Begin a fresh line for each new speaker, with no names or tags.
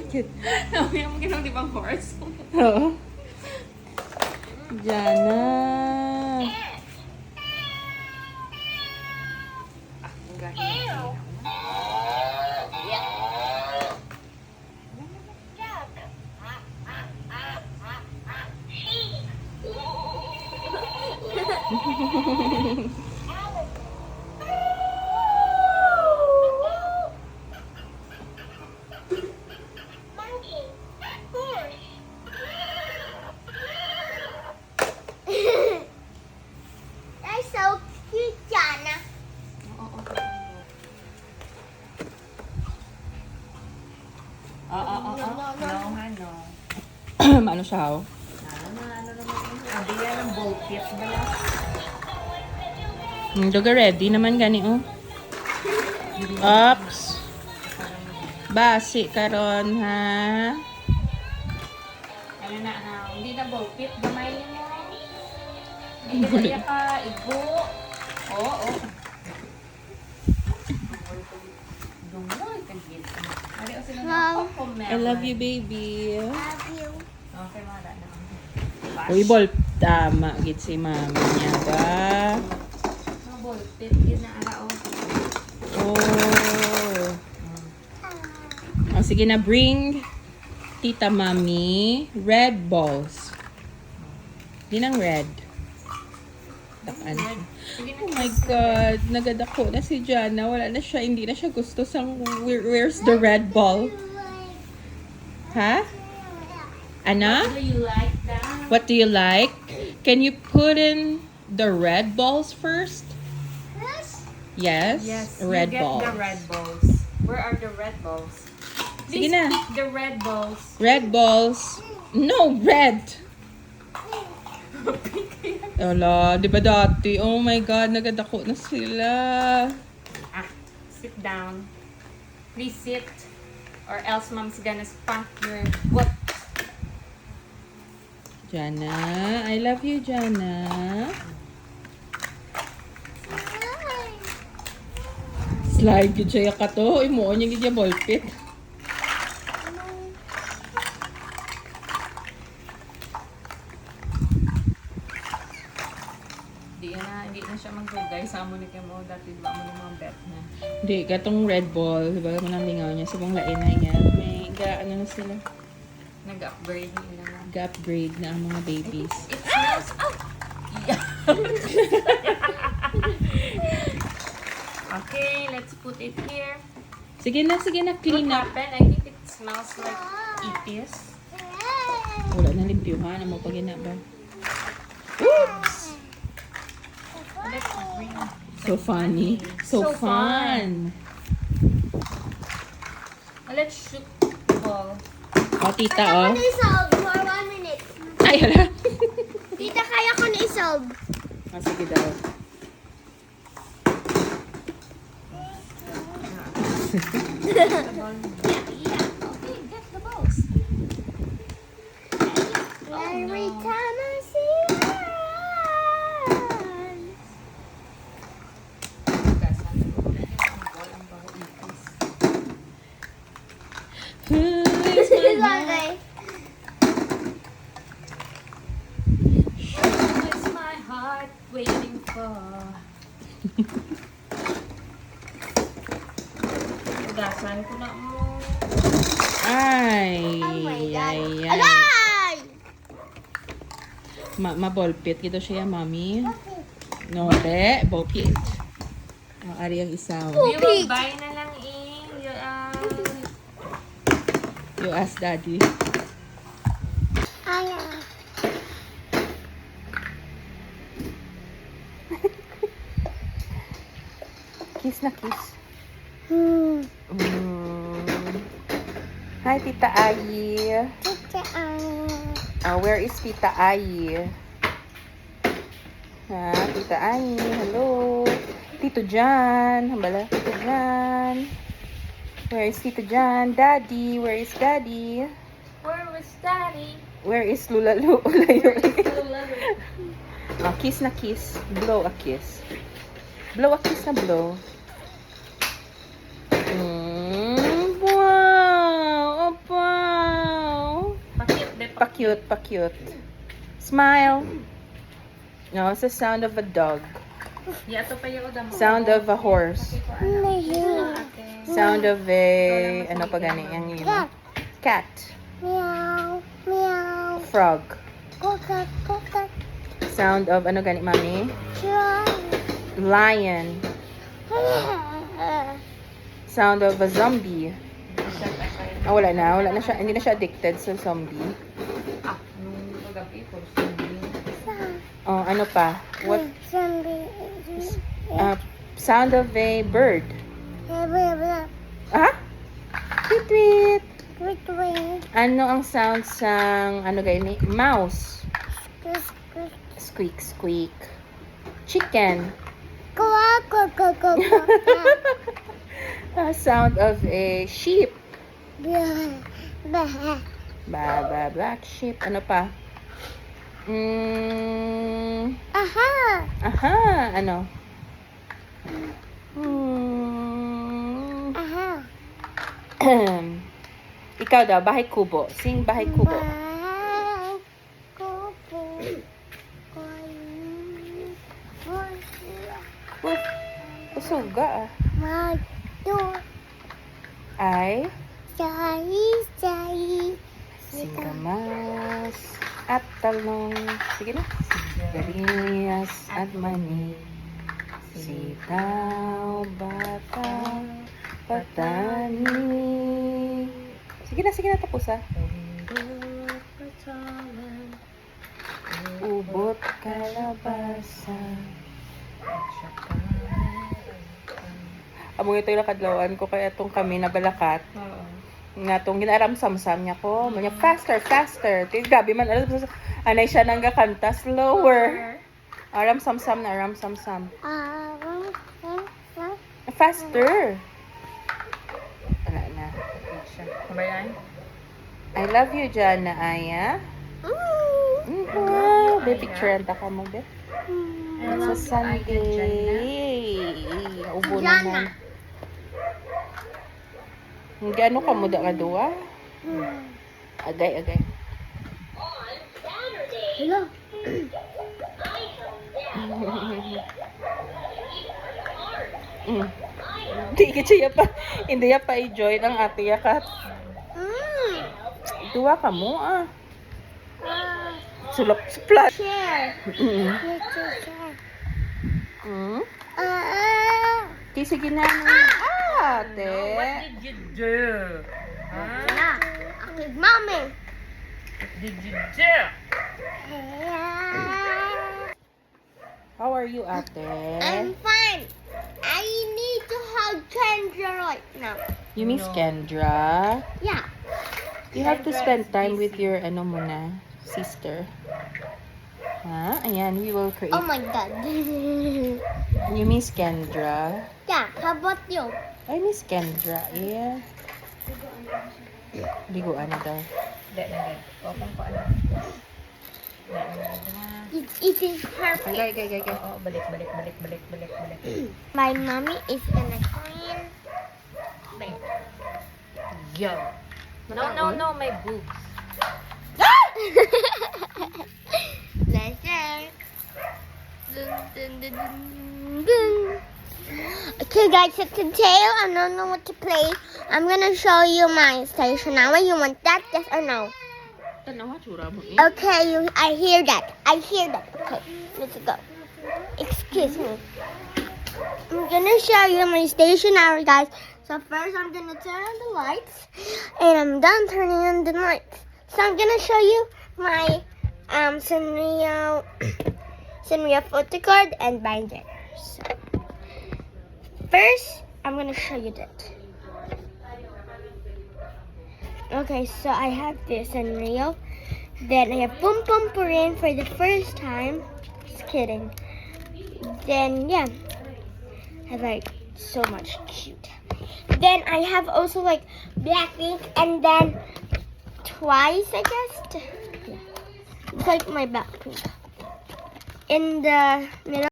Cute.
Nabi mo ginang di bang horse?
Oo. Jana.
Ang gahi.
That's so cute, Jana.
Oo. No.
Ano siya, oh?
Ano naman yun? Abi yan ang bullpit ba yan?
Duga ready naman gani, oh. Ops. Basi karon ha.
Ano na, hindi na bullpit. Gamay mo. Hindi ka siya ka igo. Oo. Dumoy ka dito. Ari o sila
I love you, baby.
Love you.
Okay, mara na.
Uy, bol. Tama, git si mami niya ba?
Mga bullpit. Yun na ara o.
Oh. Oh, sige na, bring Tita Mami red balls. Yun ang red. Takan siya. Oh my God, nagadako na si Jana. Wala na siya, hindi na siya gusto sang where's the red ball? Ha? Ana?
Do you like that?
What do you like? Can you put in the red balls first? Yes? Red
you get
balls.
the red balls. Where are the red balls?
Sige
Please
na.
pick the red balls.
Red balls. No, red. Ala, di ba dati? Oh my God, nagadako na sila.
Sit down. Please sit. Or else mom's gonna spank your butt.
Jana, I love you, Jana. Slide yun siya ka to. Imo niya gidya ballpit.
Hindi na siya magdugay. Sa mo ni Kemo. Dati ba mo ng mga bet na.
Hindi, katong red ball. Diba mo nang lingaw niya. Subong lain na niya. May ano na sila.
Nag-upgrade nila na.
Ga-upgrade na ang mga babies.
It smells. Oh! Okay, let's put it here.
Sige na, clean
What
up.
happened? I think it smells like ipis.
Wala na limpyuhan. Ano pa gina ba? Oops!
Let's bring.
So funny. So
So
fun.
Let's shoot the ball.
O, tita, oh.
I-solve for 1 minute.
Ay, hala.
Tita, kaya ko na i-solve.
Ah, sige daw.
The ball. Yeah. Okay, get the balls.
Every time I see her eyes. Okay.
What's my heart waiting for? Ugasan ko na mo.
Ay,
Oh my God.
ay, ay.
Agay!
Mabolpit gito siya, mami. No, te, bopit. O, ari ang isaw.
We will buy na lang
You ask daddy.
Ay,
Kiss na kiss.
Hmm.
Hi, Tita Ayi.
Tita,
Where is Tita Ayi? Ha, Tita Ayi, hello. Tito Jan, hambala, Tito Jan. Where is Tito Jan? Daddy, where is Daddy?
Where was Daddy?
Where is Lulalu? Ulayo.
Lulu.
Kiss na kiss. Blow a kiss. Blow a kiss na blow. Wow! Opa! Pa-cute, pa-cute. Smile. No, it's the sound of a dog.
Yeah, ito pa yung udang.
Sound of a horse.
Meow.
Sound of a... Ano pa gani? Yung yun. Cat.
Meow. Meow.
Frog.
Coca. Coca.
Sound of... Ano gani, mami?
Try.
Lion. Sound of a zombie. Ah, wala na. Wala na siya. Hindi na siya addicted sa zombie.
Nung pagabi ko,
Oh, ano pa? What?
Zombie.
Sound of a bird. Ah? Tweet, tweet.
Wait.
Ano ang sound sang... Ano gani? Mouse. Squeak, squeak. Chicken.
Go.
Sound of a sheep.
Bah.
Black sheep. Ano pa?
Aha.
Aha. Ano?
Aha.
Ikaw daw, bahay kubo. Sing bahay kubo. Usuga ah. Ay, singkamas at talong. Sige na. Sigarilyas at mani. Sitaw, bata, patani. Sige na, tapos ah. Ubot, kalabasa. Among ito yung nakadlawan ko kaya itong kami na balakat.
Oo.
Nga itong ginaram samsam niya ko. Manya, faster. Gabi man, anay siya nang gakanta. Slower. Aram samsam. Faster. Wala na.
Kabayan?
I love you, Jana Aya. Wow, baby picture ang taka mo, be. Sa Sunday. Ubo naman. Hindi ano ka muda ka duwa? Agay.
Hello.
Hindi pa i-join ang ate yakat. Duwa ka mo ah. Sulap splash.
Share.
Sige na. Ate.
What did you do? Huh?
With mommy.
What did you do?
How are you, ate?
I'm fine. I need to hug Kendra right now.
You miss Kendra?
Yeah.
You have to spend time with your sister. Ha? Ayan, we will create.
Oh my god.
You miss Kendra?
Yeah, how about you?
I miss Kendra. Yeah. Liguan na daw.
Hindi. Open ko ano.
It is perfect.
Gay.
Oo, balik.
My mommy is gonna clean.
Yo. No, my boobs.
Let's go. Dun. Okay guys, so today I don't know what to play. I'm gonna show you my station now. You want that? Yes or no?
Tanawa, tsura mo eh.
Okay, I hear that. Okay, let's go. Excuse me. I'm gonna show you my stationery, guys. So first, I'm gonna turn on the lights, and I'm done turning on the lights. So I'm gonna show you my Sanrio photo card and binder. So, first, I'm gonna show you that. Okay, so I have this Sanrio. Then I have Pum Pum Purin for the first time. Just kidding. Then yeah, I have like so much cute. Then I have also like Blackpink, and then Twice, I guess. Yeah, it's like my Blackpink. In the middle.